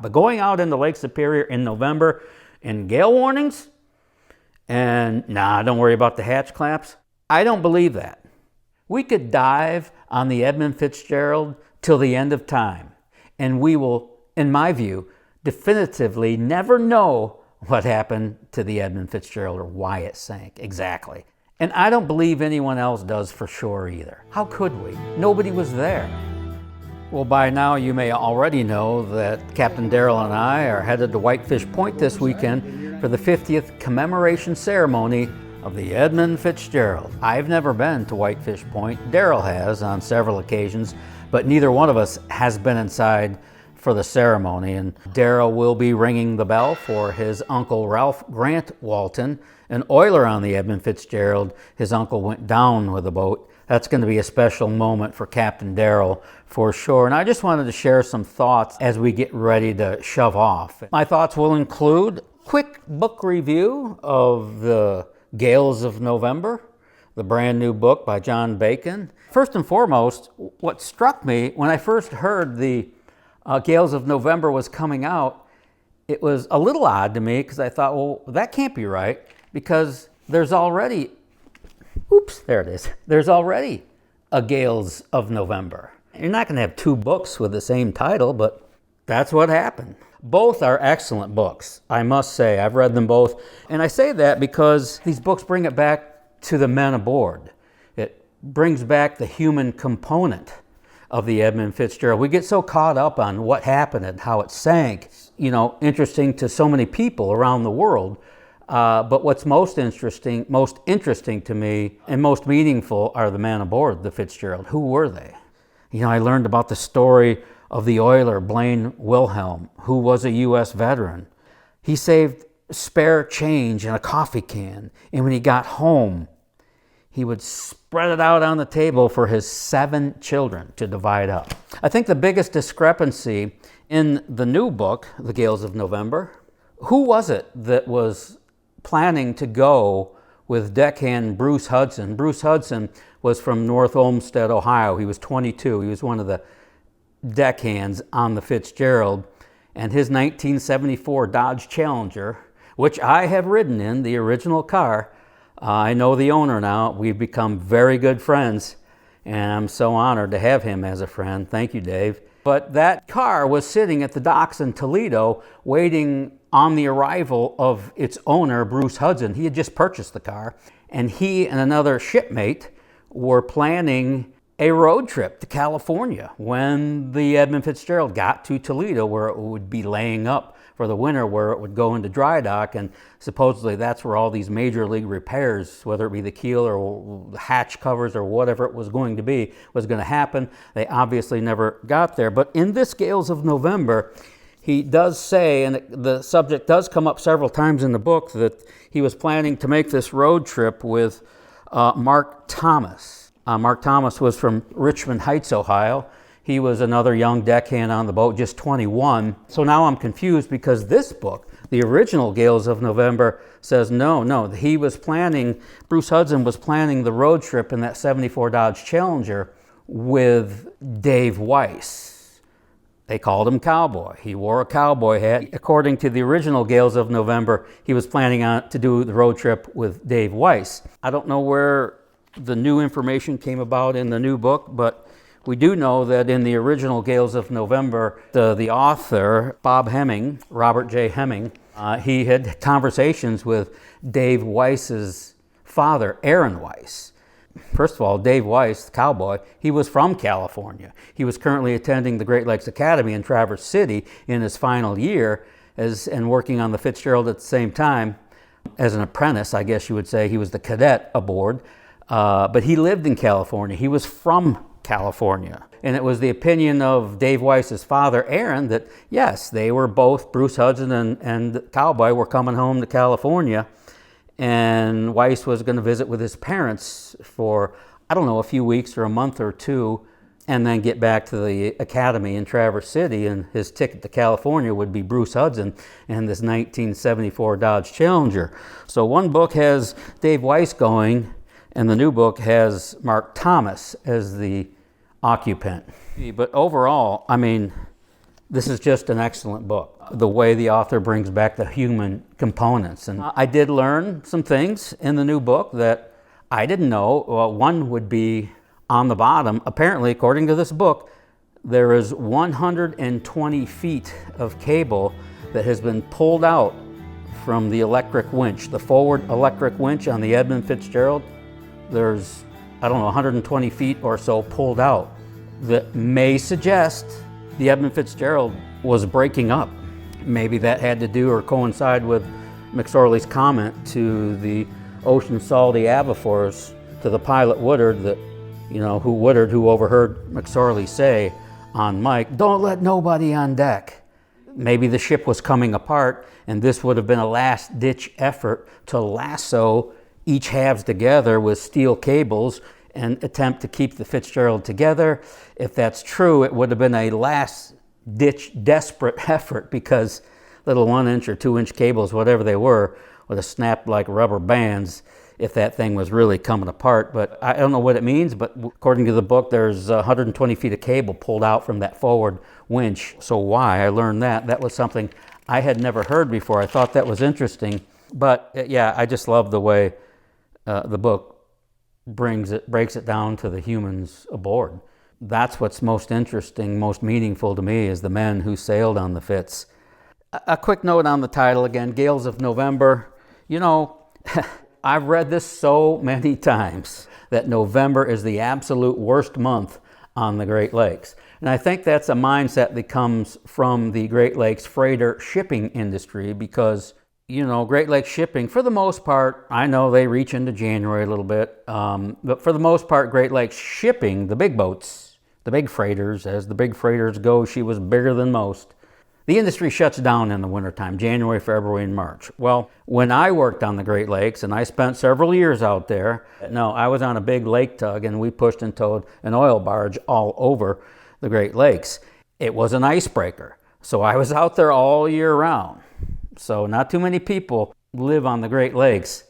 But going out into Lake Superior in November in gale warnings, and don't worry about the hatch clamps, I don't believe that. We could dive on the Edmund Fitzgerald till the end of time, and we will, in my view, definitively never know what happened to the Edmund Fitzgerald or why it sank exactly. And I don't believe anyone else does for sure either. How could we? Nobody was there. Well, by now you may already know that Captain Darrell and I are headed to Whitefish Point this weekend for the 50th commemoration ceremony of the Edmund Fitzgerald. I've never been to Whitefish Point. Darrell has on several occasions, but neither one of us has been inside for the ceremony. And Darrell will be ringing the bell for his uncle Ralph Grant Walton, an oiler on the Edmund Fitzgerald. His uncle went down with the boat. That's going to be a special moment for Captain Darrell for sure. And I just wanted to share some thoughts as we get ready to shove off. My thoughts will include a quick book review of The Gales of November, the brand new book by John Bacon. First and foremost, what struck me when I first heard the Gales of November was coming out, it was a little odd to me because I thought, well, that can't be right because there's already there's already a Gales of November. You're not going to have two books with the same title, but that's what happened. Both are excellent books, I must say. I've read them both. And I say that because these books bring it back to the men aboard. It brings back the human component of the Edmund Fitzgerald. We get so caught up on what happened and how it sank, interesting to so many people around the world. But what's most interesting to me and most meaningful are the men aboard the Fitzgerald. Who were they? I learned about the story of the oiler Blaine Wilhelm, who was a U.S. veteran. He saved spare change in a coffee can, and when he got home, he would spread it out on the table for his 7 children to divide up. I think the biggest discrepancy in the new book, The Gales of November, who was it that was planning to go with deckhand Bruce Hudson? Bruce Hudson was from North Olmsted, Ohio. He was 22. He was one of the deckhands on the Fitzgerald. And his 1974 Dodge Challenger, which I have ridden in, the original car, I know the owner now. We've become very good friends, and I'm so honored to have him as a friend. Thank you, Dave. But that car was sitting at the docks in Toledo waiting on the arrival of its owner, Bruce Hudson. He had just purchased the car, and he and another shipmate were planning a road trip to California when the Edmund Fitzgerald got to Toledo, where it would be laying up for the winter, where it would go into dry dock, and supposedly that's where all these major league repairs, whether it be the keel or the hatch covers or whatever it was going to be, was going to happen. They obviously never got there. But in this Gales of November, he does say, and the subject does come up several times in the book, that he was planning to make this road trip with Mark Thomas. Mark Thomas was from Richmond Heights, Ohio. He was another young deckhand on the boat, just 21. So now I'm confused because this book, the original Gales of November, says no, he was planning, Bruce Hudson was planning the road trip in that 74 Dodge Challenger with Dave Weiss. They called him Cowboy. He wore a cowboy hat. According to the original Gales of November, he was planning to do the road trip with Dave Weiss. I don't know where the new information came about in the new book, but we do know that in the original Gales of November, the author, Bob Hemming, Robert J. Hemming, he had conversations with Dave Weiss's father, Aaron Weiss. First of all, Dave Weiss, the cowboy, he was from California. He was currently attending the Great Lakes Academy in Traverse City in his final year and working on the Fitzgerald at the same time as an apprentice, I guess you would say. He was the cadet aboard, but he lived in California. He was from California. And it was the opinion of Dave Weiss's father, Aaron, that yes, they were both, Bruce Hudson and the cowboy, were coming home to California. And Weiss was going to visit with his parents for, I don't know, a few weeks or a month or two, and then get back to the academy in Traverse City. And his ticket to California would be Bruce Hudson and this 1974 Dodge Challenger. So one book has Dave Weiss going, and the new book has Mark Thomas as the occupant. But overall, I mean, This is just an excellent book. The way the author brings back the human components. And I did learn some things in the new book that I didn't know. One would be on the bottom. Apparently, according to this book, there is 120 feet of cable that has been pulled out from the electric winch, the forward electric winch on the Edmund Fitzgerald. There's, I don't know, 120 feet or so pulled out that may suggest the Edmund Fitzgerald was breaking up. Maybe that had to do or coincide with McSorley's comment to the ocean salty abafores to the pilot Woodard that, who overheard McSorley say on mic, "Don't let nobody on deck." Maybe the ship was coming apart and this would have been a last-ditch effort to lasso each halves together with steel cables and attempt to keep the Fitzgerald together. If that's true, it would have been a last-ditch desperate effort because little 1-inch or 2-inch cables, whatever they were, would have snapped like rubber bands if that thing was really coming apart. But I don't know what it means, but according to the book, there's 120 feet of cable pulled out from that forward winch. So why? I learned that. That was something I had never heard before. I thought that was interesting. But yeah, I just love the way the book breaks it down to the humans aboard. That's what's most interesting, most meaningful to me, is the men who sailed on the Fitz. A quick note on the title again, Gales of November. I've read this so many times that November is the absolute worst month on the Great Lakes. And I think that's a mindset that comes from the Great Lakes freighter shipping industry because Great Lakes shipping, for the most part, I know they reach into January a little bit, but for the most part, Great Lakes shipping, the big boats, the big freighters, as the big freighters go, she was bigger than most. The industry shuts down in the wintertime, January, February, and March. Well, when I worked on the Great Lakes, and I spent several years out there, I was on a big lake tug, and we pushed and towed an oil barge all over the Great Lakes. It was an icebreaker, so I was out there all year round. So not too many people live on the Great Lakes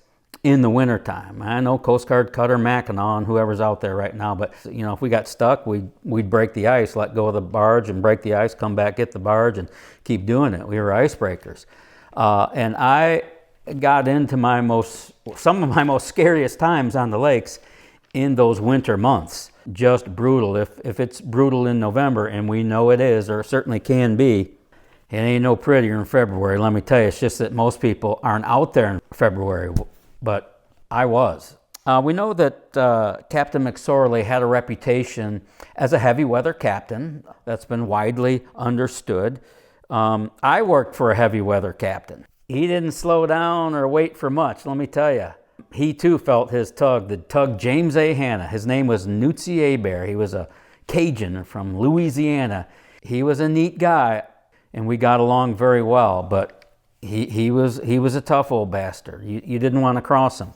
in the wintertime. I know Coast Guard cutter Mackinac and whoever's out there right now, but if we got stuck, we'd break the ice, let go of the barge and break the ice, come back, get the barge, and keep doing it. We were icebreakers. And I got into some of my most scariest times on the lakes in those winter months. Just brutal. If it's brutal in November, and we know it is, or certainly can be, it ain't no prettier in February, let me tell you. It's just that most people aren't out there in February, but I was. We know that Captain McSorley had a reputation as a heavy weather captain. That's been widely understood. I worked for a heavy weather captain. He didn't slow down or wait for much, let me tell you. He too felt his tug, the tug James A. Hanna. His name was Newtsy Hebert. He was a Cajun from Louisiana. He was a neat guy, and we got along very well, but he was a tough old bastard. You didn't want to cross him.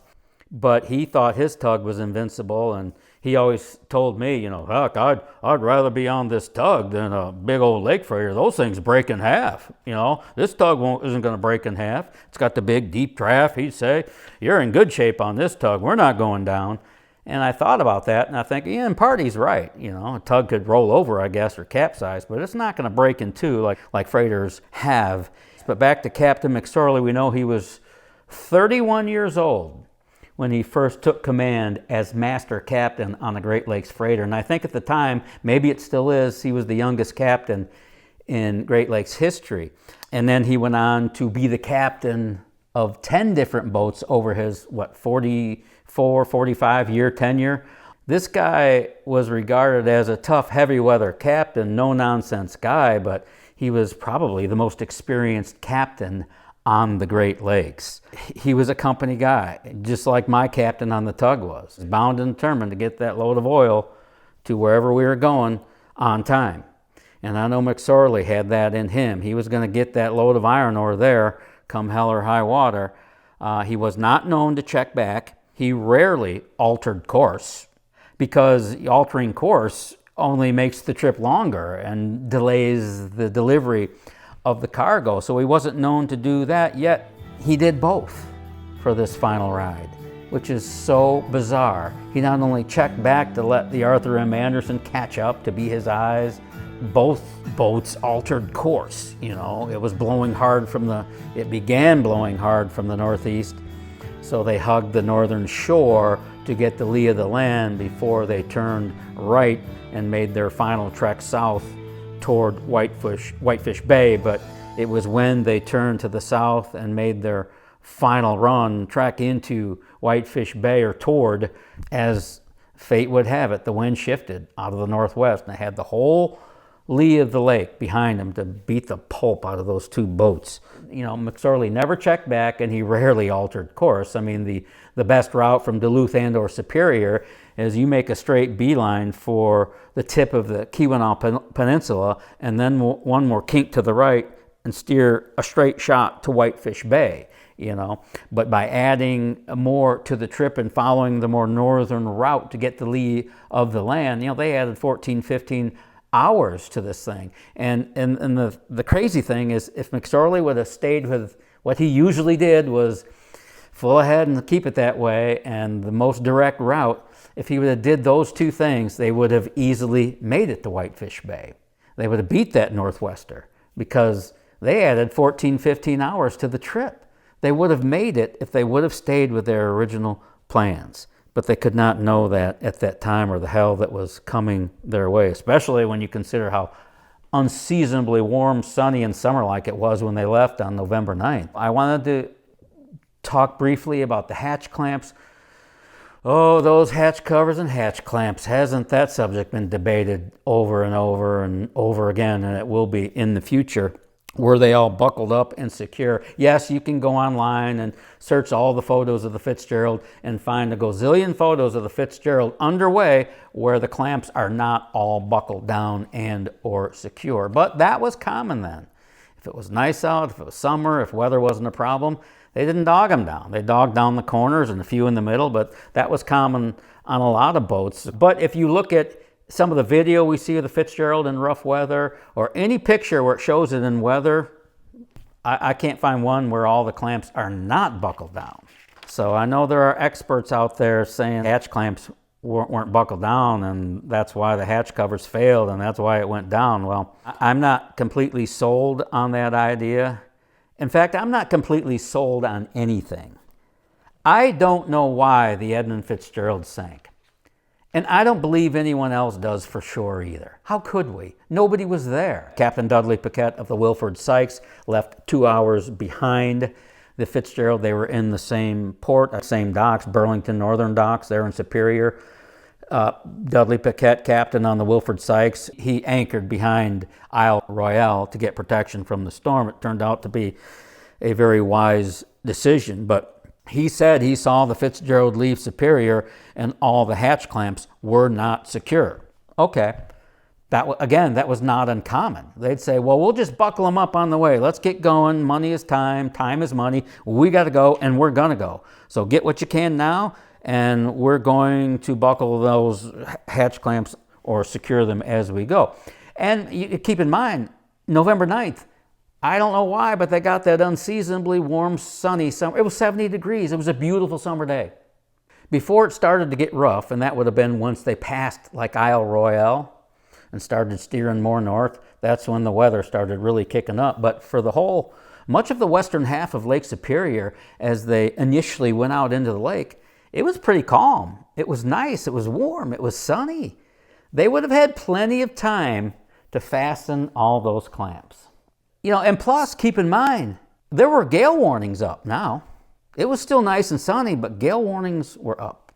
But he thought his tug was invincible, and he always told me, heck, I'd rather be on this tug than a big old lake freighter. Those things break in half. This tug isn't going to break in half. It's got the big deep draft. He'd say, you're in good shape on this tug. We're not going down. And I thought about that, and I think, yeah, in part he's right. A tug could roll over, I guess, or capsize, but it's not going to break in two like freighters have. But back to Captain McSorley, we know he was 31 years old when he first took command as master captain on a Great Lakes freighter. And I think at the time, maybe it still is, he was the youngest captain in Great Lakes history. And then he went on to be the captain of 10 different boats over his, 44, 45-year tenure. This guy was regarded as a tough, heavy weather captain, no-nonsense guy, but he was probably the most experienced captain on the Great Lakes. He was a company guy, just like my captain on the tug was, bound and determined to get that load of oil to wherever we were going on time. And I know McSorley had that in him. He was going to get that load of iron ore there come hell or high water. He was not known to check back. He rarely altered course, because altering course only makes the trip longer and delays the delivery of the cargo. So he wasn't known to do that, yet he did both for this final ride, which is so bizarre. He not only checked back to let the Arthur M. Anderson catch up, to be his eyes, both boats altered course. You know, it was blowing hard it began blowing hard from the northeast, so they hugged the northern shore to get the lee of the land before they turned right and made their final trek south toward Whitefish Bay. But it was when they turned to the south and made their final run trek into Whitefish Bay, or toward, as fate would have it, the wind shifted out of the northwest, and they had the whole lee of the lake behind them to beat the pulp out of those two boats. You know, McSorley never checked back, and he rarely altered course. I mean, the best route from Duluth and/or Superior is you make a straight beeline for the tip of the Keweenaw Peninsula, and then one more kink to the right and steer a straight shot to Whitefish Bay. You know, but by adding more to the trip and following the more northern route to get the lee of the land, you know, they added 14, 15 hours to this thing. And the crazy thing is, if McSorley would have stayed with what he usually did, was full ahead and keep it that way, and the most direct route, if he would have did those two things, they would have easily made it to Whitefish Bay. They would have beat that Northwester, because they added 14, 15 hours to the trip. They would have made it if they would have stayed with their original plans. But they could not know that at that time, or the hell that was coming their way, especially when you consider how unseasonably warm, sunny, and summer-like it was when they left on November 9th. I wanted to talk briefly about the hatch clamps. Oh, those hatch covers and hatch clamps. Hasn't that subject been debated over and over and over again, and it will be in the future? Were they all buckled up and secure? Yes, you can go online and search all the photos of the Fitzgerald and find a gazillion photos of the Fitzgerald underway where the clamps are not all buckled down and or secure. But that was common then. If it was nice out, if it was summer, if weather wasn't a problem, they didn't dog them down. They dogged down the corners and a few in the middle, but that was common on a lot of boats. But if you look at some of the video we see of the Fitzgerald in rough weather, or any picture where it shows it in weather, I can't find one where all the clamps are not buckled down. So I know there are experts out there saying hatch clamps weren't buckled down, and that's why the hatch covers failed, and that's why it went down. Well, I'm not completely sold on that idea. In fact, I'm not completely sold on anything. I don't know why the Edmund Fitzgerald sank. And I don't believe anyone else does for sure either. How could we? Nobody was there. Captain Dudley Paquette of the Wilford Sykes left 2 hours behind the Fitzgerald. They were in the same port, same docks, Burlington Northern Docks there in Superior. Dudley Paquette, captain on the Wilford Sykes, he anchored behind Isle Royale to get protection from the storm. It turned out to be a very wise decision, but he said he saw the Fitzgerald leave Superior and all the hatch clamps were not secure. Okay, that was not uncommon. They'd say, well, we'll just buckle them up on the way. Let's get going. Money is time. Time is money. We got to go, and we're going to go. So get what you can now, and we're going to buckle those hatch clamps or secure them as we go. And you keep in mind, November 9th, I don't know why, but they got that unseasonably warm, sunny summer. It was 70 degrees. It was a beautiful summer day. Before it started to get rough, and that would have been once they passed like Isle Royale and started steering more north, that's when the weather started really kicking up. But for much of the western half of Lake Superior, as they initially went out into the lake, it was pretty calm. It was nice. It was warm. It was sunny. They would have had plenty of time to fasten all those clamps. You know, and plus, keep in mind, there were gale warnings up now. It was still nice and sunny, but gale warnings were up.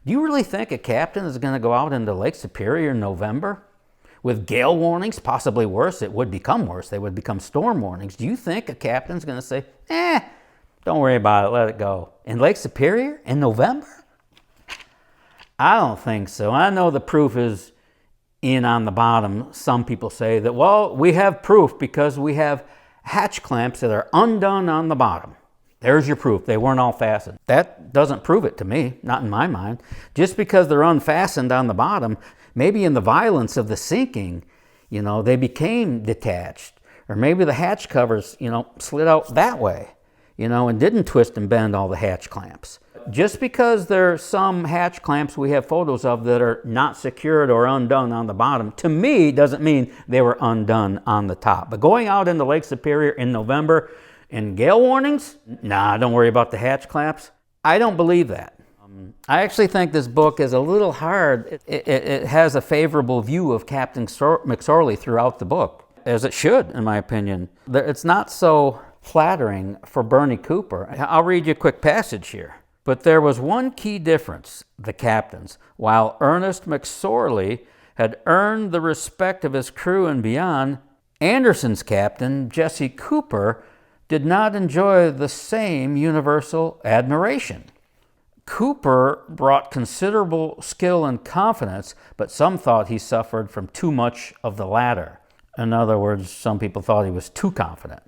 Do you really think a captain is going to go out into Lake Superior in November with gale warnings? Possibly worse. It would become worse. They would become storm warnings. Do you think a captain's going to say, don't worry about it, let it go? In Lake Superior in November? I don't think so. I know the proof is in on the bottom. Some people say that, well, we have proof because we have hatch clamps that are undone on the bottom. There's your proof. They weren't all fastened. That doesn't prove it to me, not in my mind. Just because they're unfastened on the bottom, maybe in the violence of the sinking, they became detached. Or maybe the hatch covers, slid out that way, and didn't twist and bend all the hatch clamps. But just because there's some hatch clamps we have photos of that are not secured or undone on the bottom, to me doesn't mean they were undone on the top. But going out into Lake Superior in November in gale warnings, nah, don't worry about the hatch clamps. I don't believe that. I actually think this book is a little hard. It has a favorable view of Captain McSorley throughout the book, as it should, in my opinion. It's not so flattering for Bernie Cooper. I'll read you a quick passage here. But there was one key difference, the captain's. While Ernest McSorley had earned the respect of his crew and beyond, Anderson's captain, Jesse Cooper, did not enjoy the same universal admiration. Cooper brought considerable skill and confidence, but some thought he suffered from too much of the latter. In other words, some people thought he was too confident.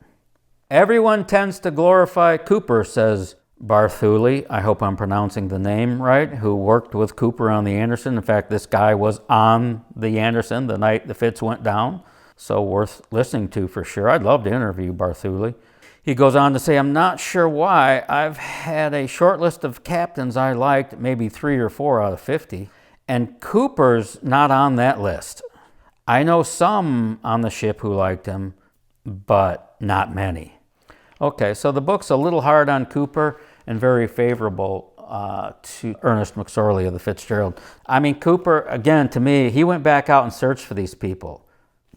Everyone tends to glorify Cooper, says Barthuli, I hope I'm pronouncing the name right, who worked with Cooper on the Anderson. In fact, this guy was on the Anderson the night the Fitz went down, so worth listening to for sure. I'd love to interview Barthuli. He goes on to say, I'm not sure why. I've had a short list of captains I liked, maybe 3 or 4 out of 50, and Cooper's not on that list. I know some on the ship who liked him, but not many. Okay, so the book's a little hard on Cooper and very favorable to Ernest McSorley of the Fitzgerald. I mean, Cooper, again, to me, he went back out and searched for these people.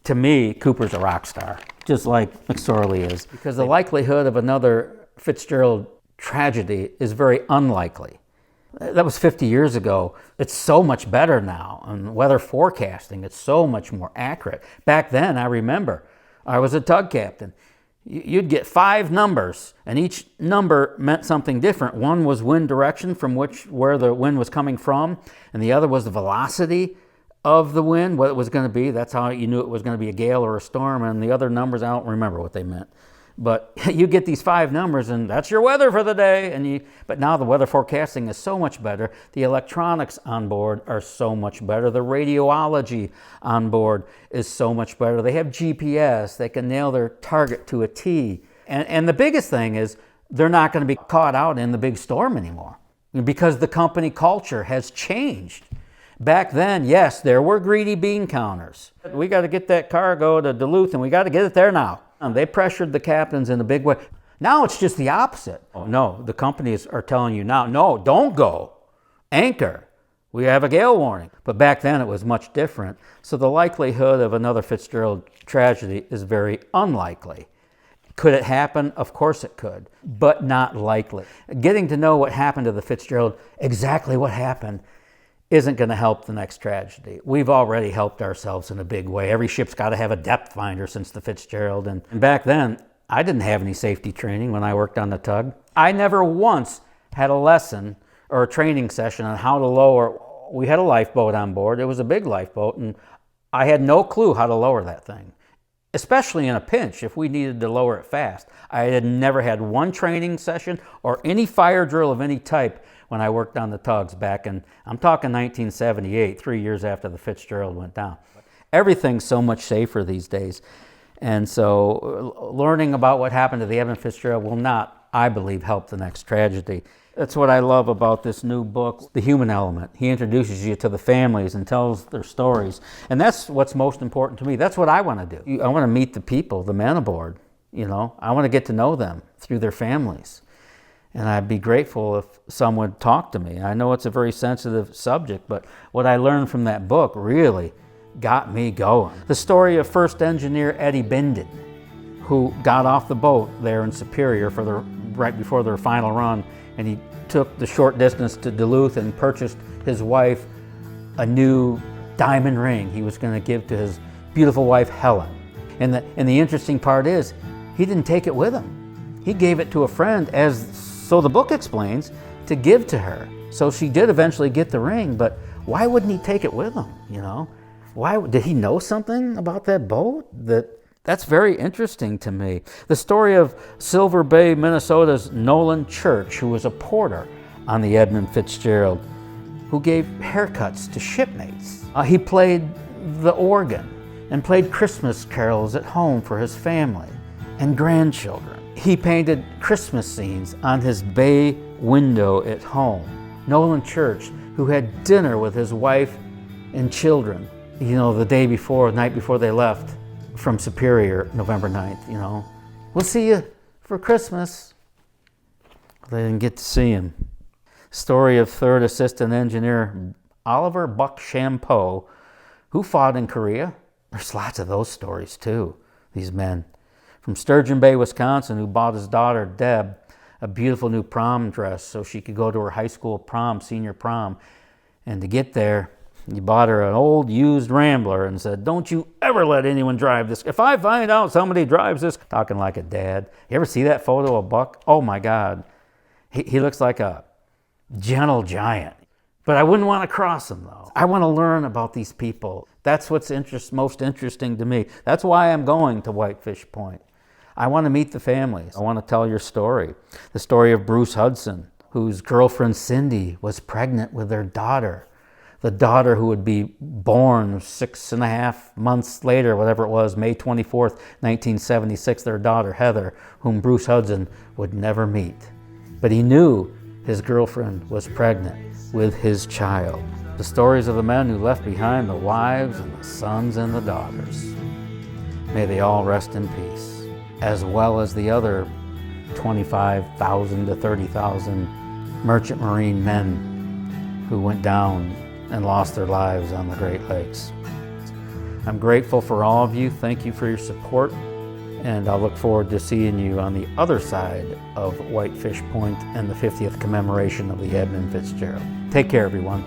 To me, Cooper's a rock star, just like McSorley is, because the likelihood of another Fitzgerald tragedy is very unlikely. That was 50 years ago. It's so much better now. And weather forecasting, it's so much more accurate. Back then, I remember, I was a tug captain. You'd get 5 numbers, and each number meant something different. One was wind direction from where the wind was coming from, and the other was the velocity of the wind, what it was going to be. That's how you knew it was going to be a gale or a storm. And the other numbers, I don't remember what they meant. But you get these 5 numbers, and that's your weather for the day. But now the weather forecasting is so much better. The electronics on board are so much better. The radiology on board is so much better. They have GPS. They can nail their target to a T. And the biggest thing is they're not going to be caught out in the big storm anymore because the company culture has changed. Back then, yes, there were greedy bean counters. We got to get that cargo to Duluth, and we got to get it there now. And they pressured the captains in a big way. Now it's just the opposite. Oh, no, the companies are telling you now, no, don't go. Anchor. We have a gale warning. But back then it was much different. So the likelihood of another Fitzgerald tragedy is very unlikely. Could it happen? Of course it could, but not likely. Getting to know what happened to the Fitzgerald, exactly what happened, isn't going to help the next tragedy. We've already helped ourselves in a big way. Every ship's got to have a depth finder since the Fitzgerald. And back then, I didn't have any safety training when I worked on the tug. I never once had a lesson or a training session on how to lower. We had a lifeboat on board. It was a big lifeboat, and I had no clue how to lower that thing, especially in a pinch if we needed to lower it fast. I had never had one training session or any fire drill of any type when I worked on the tugs back in, I'm talking 1978, 3 years after the Fitzgerald went down. Everything's so much safer these days. And so learning about what happened to the Edmund Fitzgerald will not, I believe, help the next tragedy. That's what I love about this new book, the human element. He introduces you to the families and tells their stories. And that's what's most important to me. That's what I want to do. I want to meet the people, the men aboard. You know, I want to get to know them through their families. And I'd be grateful if someone would talk to me. I know it's a very sensitive subject, but what I learned from that book really got me going. The story of first engineer Eddie Bindon, who got off the boat there in Superior right before their final run, and he took the short distance to Duluth and purchased his wife a new diamond ring he was going to give to his beautiful wife Helen. And the interesting part is, he didn't take it with him. He gave it to a friend, so the book explains, to give to her. So she did eventually get the ring, but why wouldn't he take it with him, you know? Why did he know something about that boat? That's very interesting to me. The story of Silver Bay, Minnesota's Nolan Church, who was a porter on the Edmund Fitzgerald, who gave haircuts to shipmates. He played the organ and played Christmas carols at home for his family and grandchildren. He painted Christmas scenes on his bay window at home. Nolan Church, who had dinner with his wife and children, the day before, the night before they left from Superior, November 9th, We'll see you for Christmas. They didn't get to see him. Story of third assistant engineer Oliver Buck Champeau, who fought in Korea. There's lots of those stories too, these men. From Sturgeon Bay, Wisconsin, who bought his daughter, Deb, a beautiful new prom dress so she could go to her high school prom, senior prom. And to get there, he bought her an old used Rambler and said, "Don't you ever let anyone drive this. If I find out somebody drives this," talking like a dad. You ever see that photo of Buck? Oh my God. He looks like a gentle giant. But I wouldn't want to cross him though. I want to learn about these people. That's what's most interesting to me. That's why I'm going to Whitefish Point. I want to meet the families. I want to tell your story. The story of Bruce Hudson, whose girlfriend Cindy was pregnant with their daughter. The daughter who would be born 6.5 months later, whatever it was, May 24th, 1976, their daughter Heather, whom Bruce Hudson would never meet. But he knew his girlfriend was pregnant with his child. The stories of the men who left behind the wives and the sons and the daughters. May they all rest in peace, as well as the other 25,000 to 30,000 merchant marine men who went down and lost their lives on the Great Lakes. I'm grateful for all of you. Thank you for your support, and I look forward to seeing you on the other side of Whitefish Point and the 50th commemoration of the Edmund Fitzgerald. Take care, everyone.